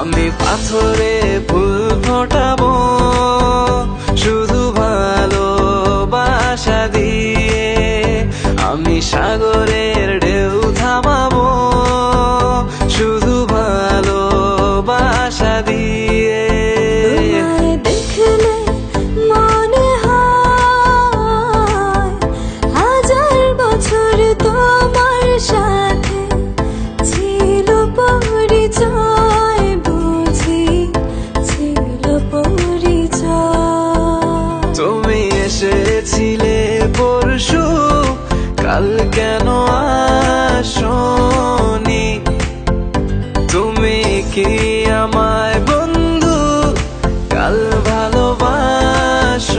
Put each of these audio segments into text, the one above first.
আমি পাথরে ফুল ফোটাবো শুধু ভালোবাসা দিয়ে, আমি সাগরের ঢেউ থামাবো শুধু ভালোবাসা দিয়ে। তোমায় দেখলে মনে হয় হাজার বছর তোমার সাথে ছিল পরিচয়, বুঝি ছিল পরিচয়। তুমি এসেছিলে পরশু, কাল কেন আসোনি? তুমি কি আমায় বন্ধু কাল ভালোবাসোনি?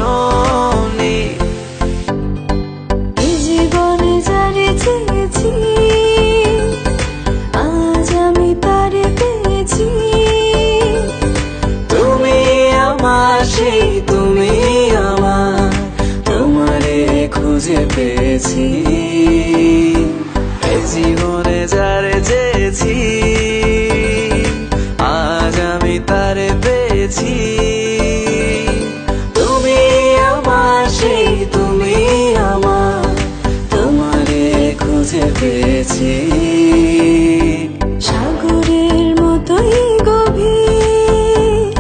এই জীবনে যারে চেয়েছি আজ আমি তারে পেয়েছি। তুমি আমার সেই তুমি আমার, তোমারে খুঁজে পেয়েছি। এই জীবনে যারে চেয়েছি আজ আমি তারে পেয়েছি। তুমি আমার সেই তুমি আমার, তোমারে খুঁজে পেয়েছি। সাগরের মতোই গভীর,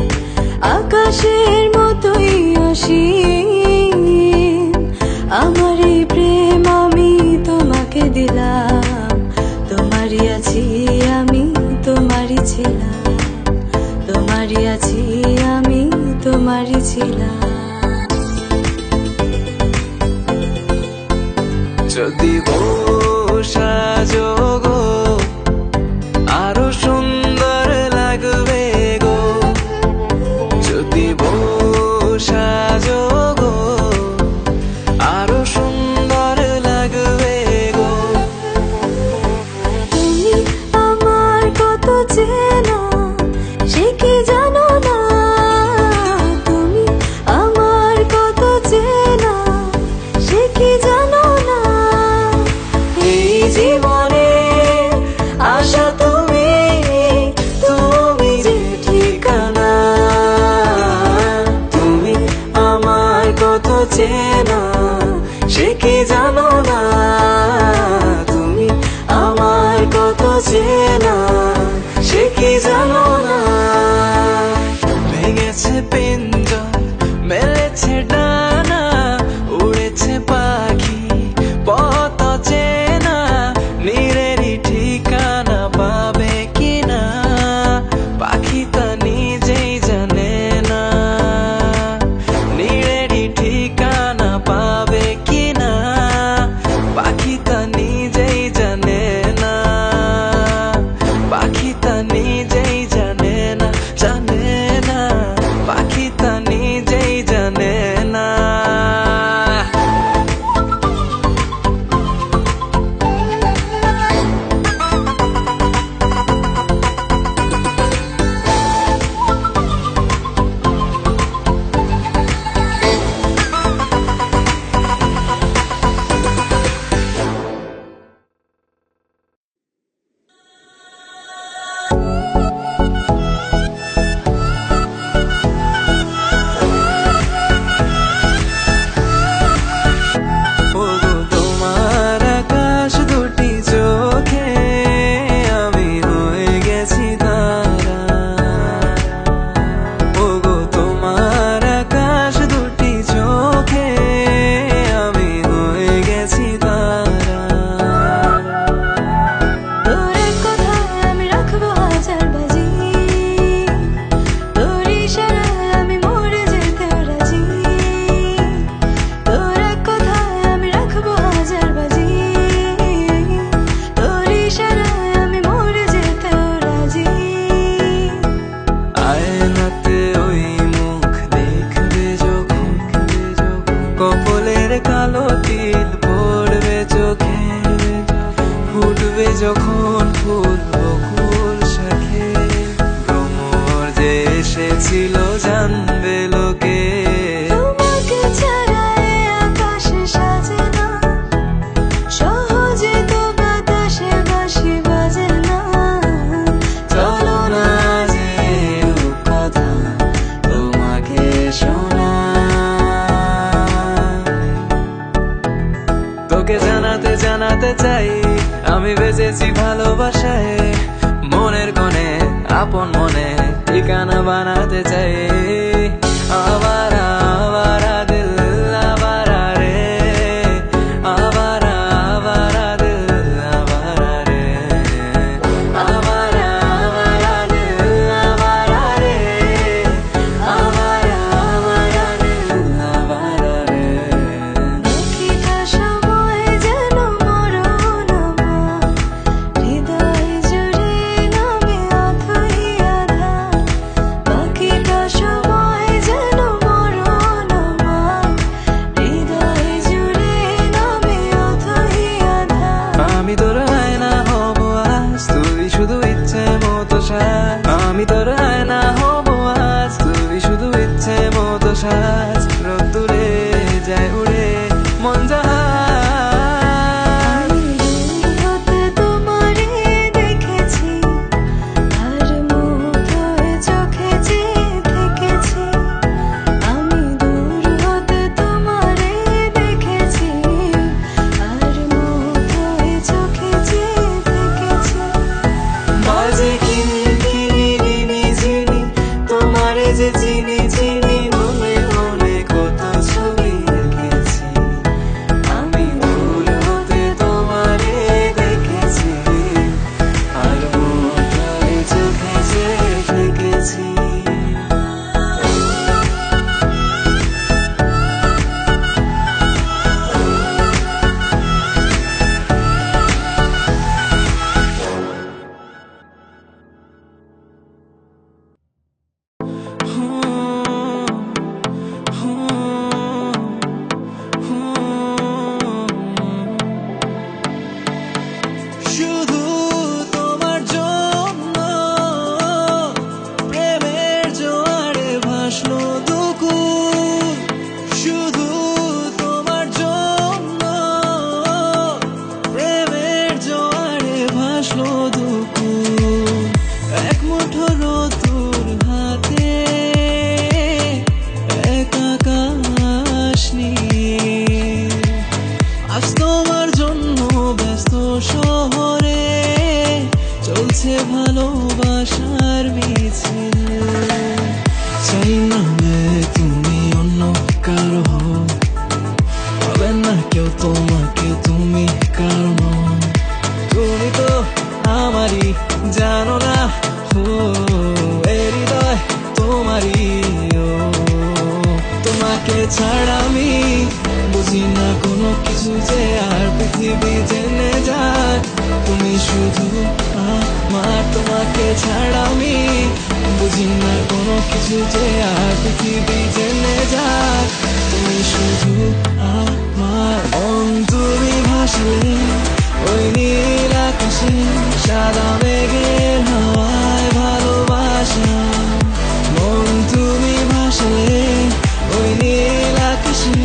আকাশের মতোই অসীম, আমার এই প্রেম আমি তোমাকে দিলাম। তোমারই আছি আমি, তোমারই ছিলাম, তোমারই আছি আমি, তোমারই ছিলাম। যদি সাজো গো আরো সুন্দর লাগবে গো, যদি সাজো গো আরো সুন্দর লাগবে গো। তুমি আমার কত চেনা সে কি জানো না, তুমি আমার কত চেনা সে কি জানো না। এই জীবনে বেঁধেছি ভালোবাসায়, মনের কোণে আপন মনে ঠিকানা বানাতে চাই। আবারা আবারা দিল আবারা রে, আবারা আবারা দিল আবারা রে, আবারা আবারা দিল আবারা রে, আবারা আবারা দিল আবারা রে। প্রতিটা সময় যেন মরণ আমার, হৃদয় জুড়ে নামে অথই আধার। বাকিটা সময় যেন মরণ আমার, হৃদয় জুড়ে নামে অথই আধার। আমি তোর আয়না হব আজ, তুই শুধু ইচ্ছে মতো সাজ। আমি তোর আয়না হব আজ, তুই শুধু ইচ্ছে মতো সাজ। রোদ্দুরে যায় উড়ে মন জাহাজ। আমি দূর হতে তোমারে দেখেছি, আর মুগ্ধ হয়ে চোখে চেয়ে থেকেছি। আমি দূর হতে তোমারে দেখেছি, আর মুগ্ধ হয়ে চোখে চেয়ে থেকেছি। বাজে কিনকিনি রিনি ঝিনি, তোমারে যে চিনি চিনি, মনে মনে কত ছবি এঁকেছি। আমি দূর হতে তোমারে দেখেছি, আর মুগ্ধ হয়ে চোখে যে থেকেছি। শুধু তোমার জন্য প্রেমের জোয়ারে ভাসলো দুকুল। শুধু তোমার জন্য প্রেমের জোয়ারে ভাসলো দুকুল। এক মুঠো রোদ্দুর হাতে এক আকাশ নীল। আজ তোমার জন্য ব্যস্ত শহরে চলছে ভালোবাসার মিছিল। চাই না তুমি অন্য কারো হও, হবে না কেউ তোমাকে তুমি কারো নও। তুমি তো আমারই জানো না, এ হৃদয় তোমারই। তোমাকে ছাড়া আমি বুঝি না কোনো কিছু যে আর পৃথিবী জেনে যায়। তুমি শুধু আমার, তোমাকে ছাড়া আমি বুঝি না কোনো কিছু যে আর পৃথিবী জেনে যায়। তুমি শুধু আমার মন, তুমি ভাসলে ওই নীল আকাশে, সাদা মেঘের হাওয়ায় ভালোবাসা। মন তুমি ভাসলে ওই নীল আকাশে,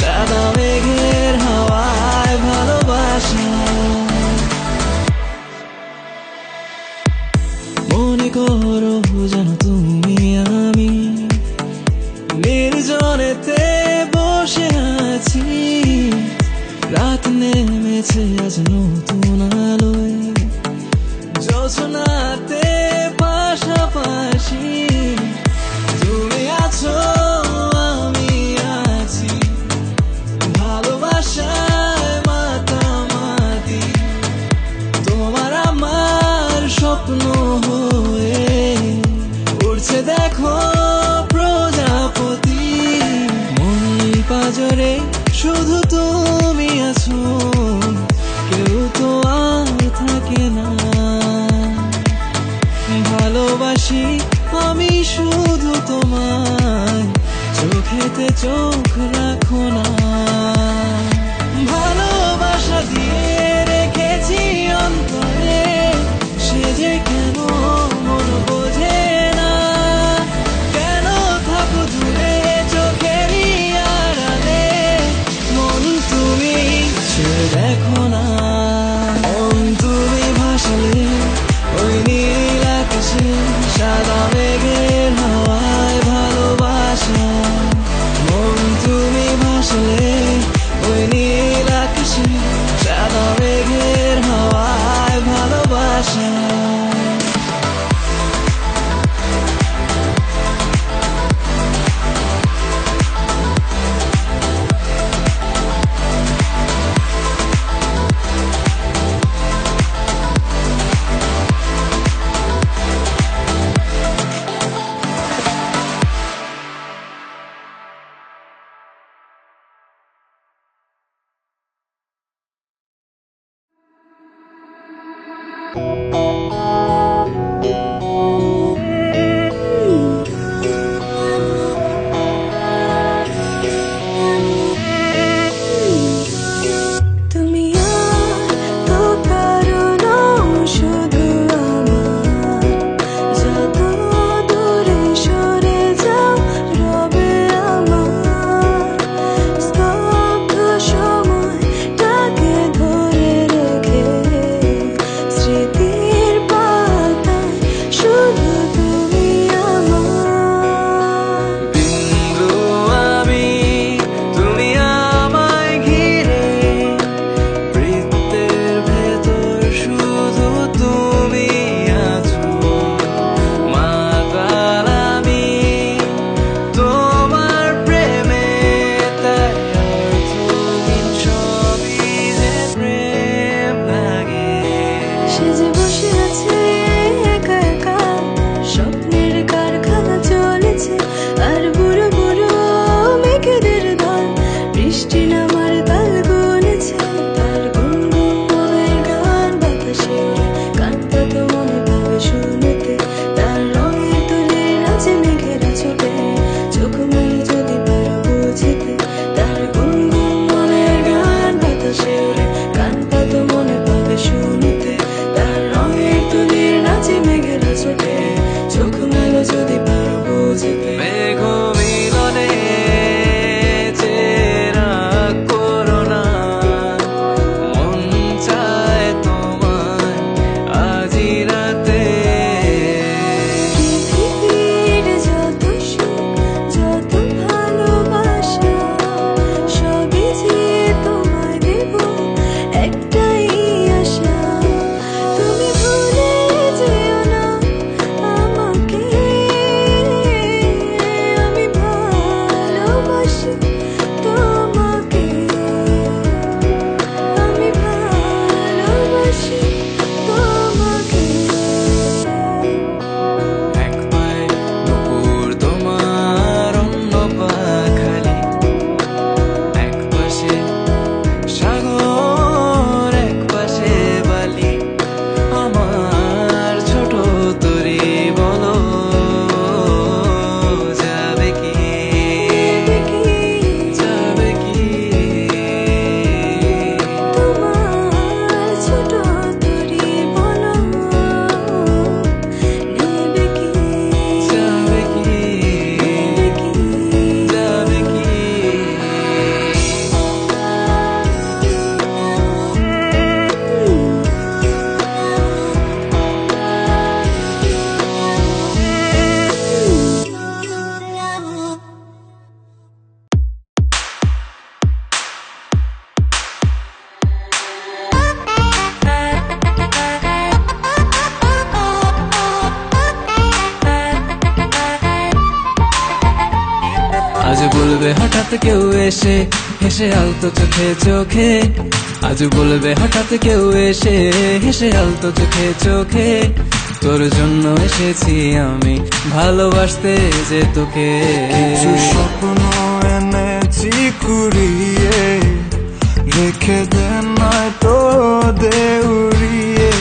সাদা মেঘের হাওয়ায় ভালোবাসা। মনে করো যেন তুমি আমি নির্জনেতে বসে আছি। রাত নেমেছে আজ নতুন আলোয়, জোছনাতে পাশাপাশি। তুমি আছো আমি আছি, ভালোবাসায় মাতামাতি। তোমার আমার স্বপ্ন হয়ে উড়ছে দেখো প্রজাপতি। মন পাজরে শুধু তুমি আছো, কেউ তো আর থাকে না। ভালোবাসি আমি শুধু তোমায়, চোখেতে চোখ রাখো না। ভালোবাসা দিয়ে রেখেছি অন্তরে, সে যে কেন মন বোঝে না। কেন থাকো দূরে চোখেরই আড়ালে, মন তুমি ছেড়ে দেখো না। মন তুমি ভাসলে ওই নীল আকাশে, সাদা মেঘের হাওয়ায় ভালোবাসা। মন তুমি ভাসলে তুমি আর তো কারো নও, শুধু আমার। যত দূরে সরে যাও রবে আমার। স্তব্ধ সময়টাকে ধরে রেখে স্মৃতির পাতায় শুধু তুমি আমার। বিন্দু আমি, তুমি আমায় ঘিরে, বৃত্তের ভেতর শুধু তুমি আছো। মাতাল আমি তোমার প্রেমে, তাই অর্থহীন সবই যে প্রেম লাগে। সে যে বসে আছে একা একা, স্বপ্নের কারখানা চলেছে, আর বুড়ো বুড়ো মেঘেদের দল বৃষ্টি নামার তাল গুনেছে। তার গুনগুন মনের গান বাতাসে ওড়ে, কান্তা তো মনে পাবে শুনতে। তার রঙের তুলির নাচে মেঘেরা ছোটে, চোখ মেলে যদি পারো বুঝতে। তার গুনগুন মনের গান বাতাসে ওড়ে, কান্তা তো মনে পাবে শুনতে। তার রঙের তুলির নাচে মেঘেরা ছোটে, চোখ মেলে যদি পারো বুঝতে। মেঘ মিলনে চেরা করো না, মন চায় তোমায় আজি রাতে। পৃথিবীর যত সুখ, যত ভালোবাসা, সবই যে তোমায় দেব, একটাই আশা। তুমি ভুলে যেও না আমাকে, আমি ভালোবাসি তোমাকে, আমি ভালোবাসি তোমাকে। এক পায়ে নুপুর তোমার, অন্য পা খালি। এক পাশে সাগর, এক পাশে বালি। আমার ছোট তরি বলো, যাবে কি, যাবে কি? তোমার ছোট তরি বলো, নেবে কি, যাবে কি, যাবে কি? আজ বলবে হঠাৎ কেউ এসে, হেসে আলতো চোখে চোখে। আজ বলবে হঠাৎ কেউ এসে, হেসে আলতো চোখে চোখে। তোর জন্য এসেছি আমি, ভালোবাসতে যে তোকে। কিছু স্বপ্ন এনেছি কুড়িয়ে, রেখে দে নয়তো দে উড়িয়ে।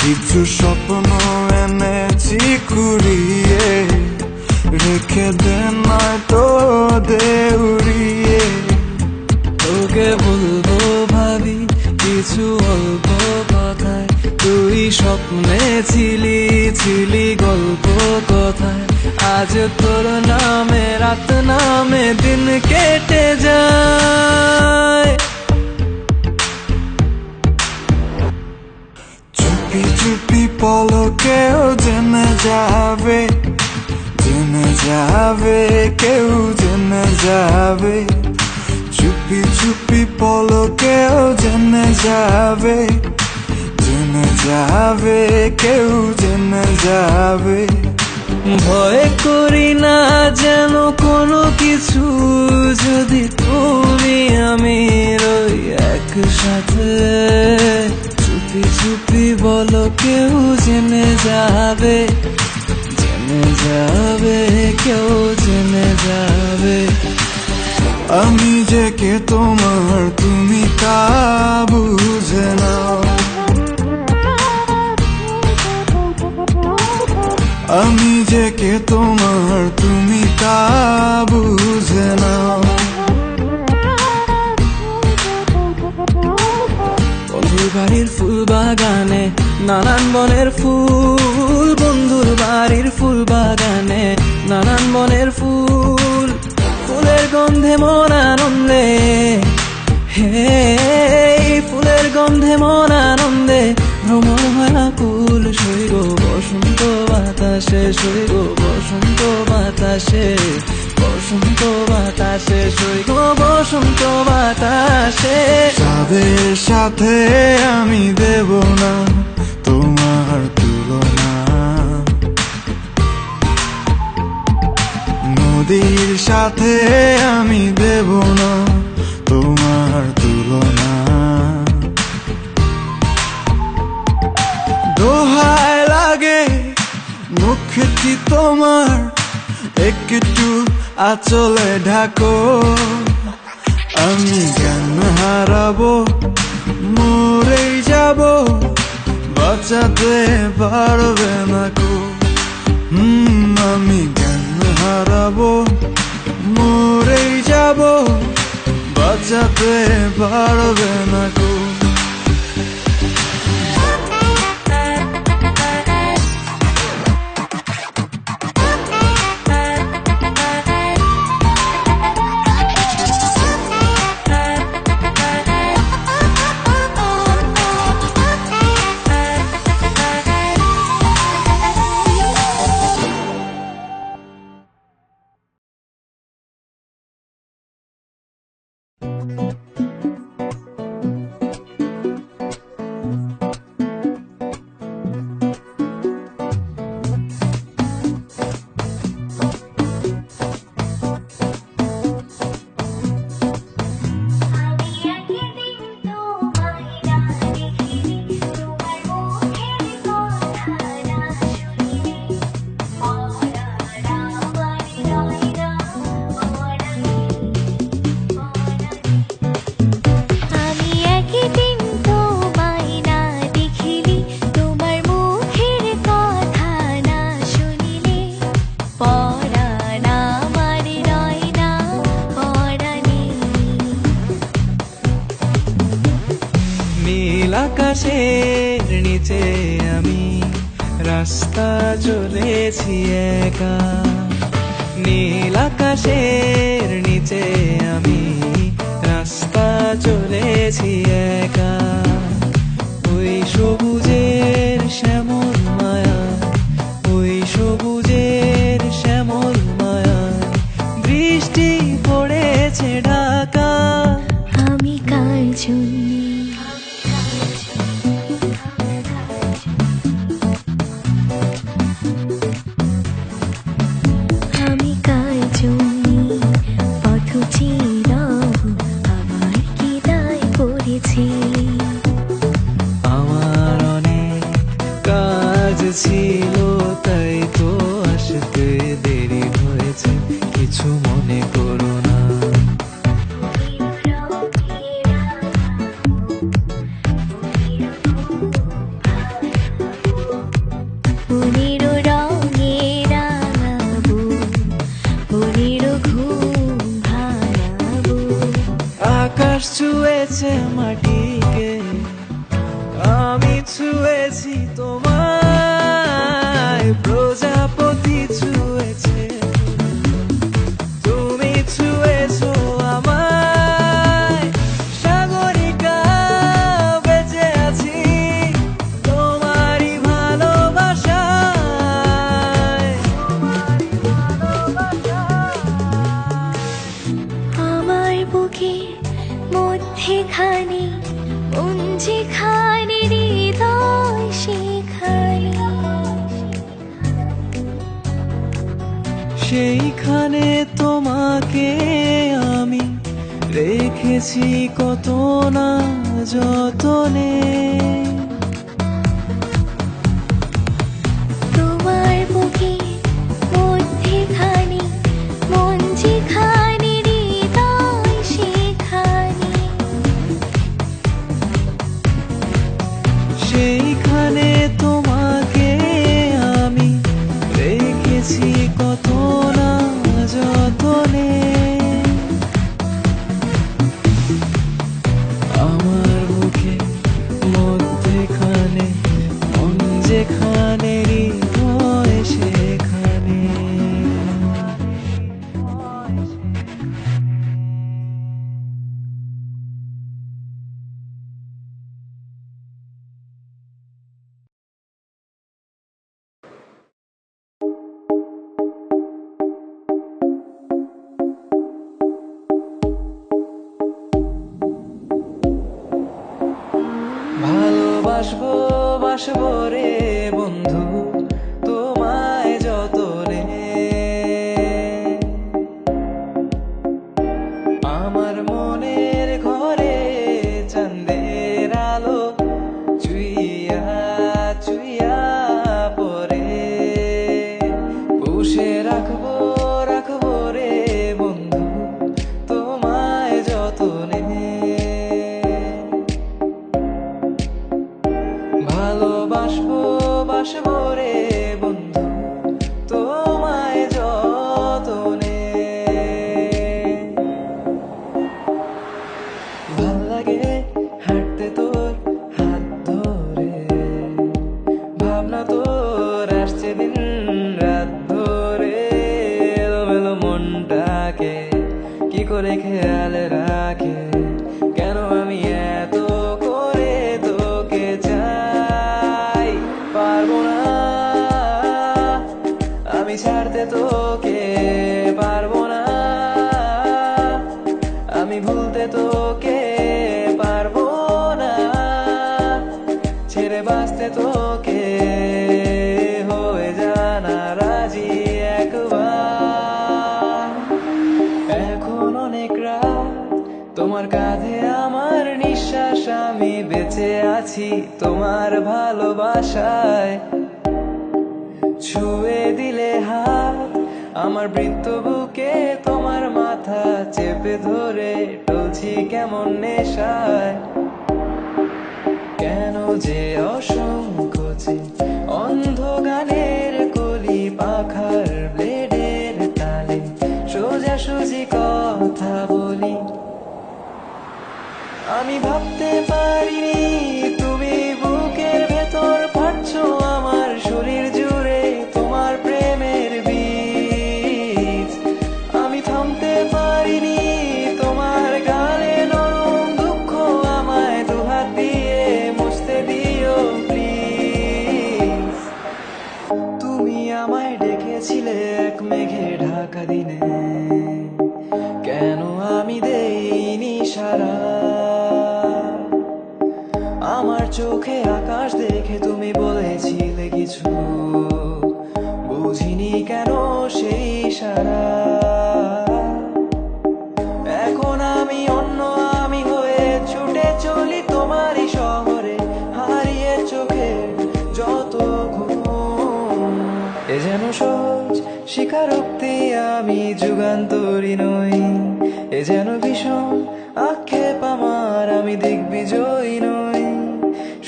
কিছু স্বপ্ন এনেছি কুড়িয়ে, রেখে দে নয়তো দে উড়িয়ে। তোকে বলবো ভাবি কিছু অল্প কথায়, তুই স্বপ্নে ছিলি, ছিলি গল্প কথায়। আজ তোর নামে রাত নামে দিন কেটে যায়। চুপি চুপি পলকেও জেনে যাবে, জেনে যাবে, কেউ জেনে যাবে। চুপি চুপি পলকেও জেনে যাবে, জেনে যাবে, কেউ জেনে যাবে। ভয় করি না যেন কোনো কিছু, যদি তুমি আমি রই একসাথে। চুপি চুপি বলো কেউ জেনে যাবে, জেনে যাবে, কেউ জেনে যাবে। আমি যে কে তোমার তুমি তা বুঝে নাও, আমি যে কে তোমার তুমি তা বুঝে নাও। বন্ধুর বাড়ির ফুল বাগানে নানান বনের ফুল, বন্ধুর বাড়ির ফুল বাগানে নানান বনের ফুল। ফুলের গন্ধে মন আনন্দে, হে ফুলের গন্ধে মন আনন্দে ভ্রমণ হয় আকুল। সইব বসন্ত বাতাসে, সইব বসন্ত বাতাসে, বসন্ত বাতাসে, সইব বসন্ত বাতাসে। তাদের সাথে আমি দেব না তোমার তুলনা, নদীর সাথে আমি দেব না তোমার তুলনা। দোহায় লাগে মুখটি তোমার, একটু আঁচলে ঢাকো। আমি জ্ঞান হারাবো, মরেই যাব, বাঁচাতে পারবে না কো। আমি জ্ঞান হারাবো, মরেই যাব, বাঁচাতে পারবে না কো। আকাশের নিচে আমি রাস্তা চলেছি একা, নীল আকাশের নিচে আমি রাস্তা চলেছি একা। ওই সবুজের শ্যামল মায়া, ওই সবুজের শ্যামল মায়া, বৃষ্টি পড়েছে ঢাকা। আমি কার জন্য আমার অনেক কাজ ছিল, তাই তো আসতে দেরি হয়েছে, কিছু মনে করো না। আকাশ ছুঁয়েছে মাটিকে, আমি ছুঁয়েছি তোমায়, প্রজাপতি ছুঁয়েছে, তুমি ছুঁয়েছো আমায়। সাগরিকা বেঁচে আছি তোমারই ভালোবাসায়। সেইখানে তোমাকে আমি রেখেছি কত না যতনে। তোমার বুকে মধ্যেখানে মন যেখানে হৃদয় সেখানে, সেইখানে তোমাকে আমি রেখেছি কত না যতনে। আমার বুকে মধ্যেখানে মন যেখানে হৃদয় সেখানে। ভালোবাসবো বাসবো রে বন্ধু তোমায় যতনে। আমার মনের ঘরে চাঁদের আলো চুইয়া চুইয়া পরে পুষে রাখবো রাখবো রে বন্ধু তোমায় যতনে। ভালোবাসবো বাসবো রে বন্ধু তোমায় যতনে। ভাল লাগে হাঁটতে তোর হাত ধরে, ভাবনা তোর আসছে দিন রাত ধরে। এলোমেলো মনটাকে কি করে খেয়াল রাখে, কেন আমি এত করে তোকে চাই। পারবো না আমি ছাড়তে তোকে, পারবো না আমি ভুলতে তোকে, পারবো না ছেড়ে বাঁচতে তোকে। হয়ে জানা রাজি একবার। এখন অনেক রাত তোমার কাঁধে আমার নিঃশ্বাস, আমি বেঁচে আছি তোমার ভালোবাসায়। ছুঁয়ে দিলে হাত আমার বৃত্ত বুকে, তোমার মাথা চেপে ধরে টলছি কেমন নেশায়। কেন যে অসংকোচে অন্ধ গানের কলি পাখার ব্লেডের তালে সোজাসুজি কথা বলি। আমি ভাবতে পারিনি তুমি বুকের ভেতর ফাটছো আমার শরীর জুড়ে তোমার প্রেমের বীজ। আমি থামতে পারিনি তোমার গালে নরম দুঃখ, আমায় দুহাত দিয়ে মুছতে দিও প্লিজ। তুমি আমায় ডেকেছিলে এক মেঘে ঢাকা দিনে, কেন আমি দেইনি সারা। আমার চোখে আকাশ দেখে তুমি বলেছিলে কিছু, বুঝিনি কেন সেই সারা। এখন আমি অন্য আমি হয়ে ছুটে চলি তোমারই শহরে, হারিয়ে চোখে যত ঘুম। এ যেন সহজ স্বীকারোক্তি আমি যুগান্তরী নই, এ যেন ভীষণ আক্ষেপ আমার আমি দিগ্বিজয়ী নই।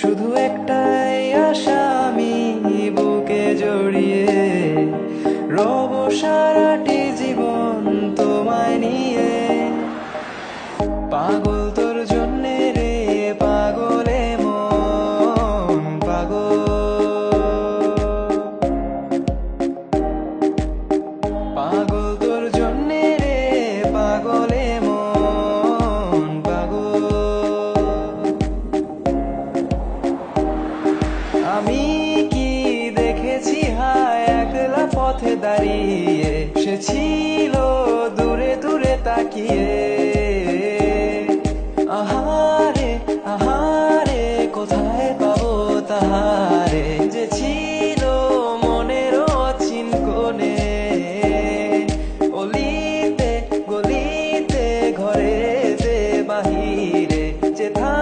শুধু একটাই আশা আমি বুকে জড়িয়ে রব সারাটি জীবন তোমায় নিয়ে। পাগল তোর জন্যে রে পাগলে মন পাগল, পাগল তোর জন্যে রে পাগলে মন পাগল। আমি কি দেখেছি হায় একলা পথে দাঁড়িয়ে, সে ছিল দূরে দূরে তাকিয়ে। আহারে আহারে কোথায় পাবো তাহারে, যে ছিল মনের অচিন কোণে। বেঁচে থাক